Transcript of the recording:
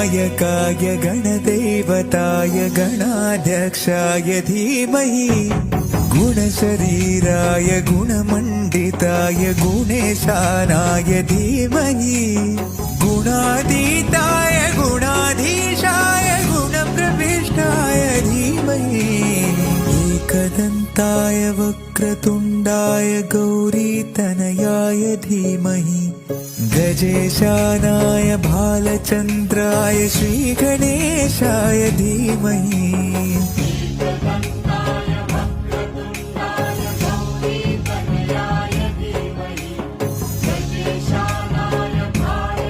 गणनायकाय गणदेवताय गणाध्यक्षाय धीमहि गुणशरीराय गुणमण्डिताय गुणेशानाय धीमहि गुणातीताय गुणाधीशाय गुणप्रविष्टाय धीमहि एकदन्ताय वक्रतुण्डाय गौरीतनयाय धीमहि गजेशानाय भालचन्द्राय श्रीगणेशाय धीमहि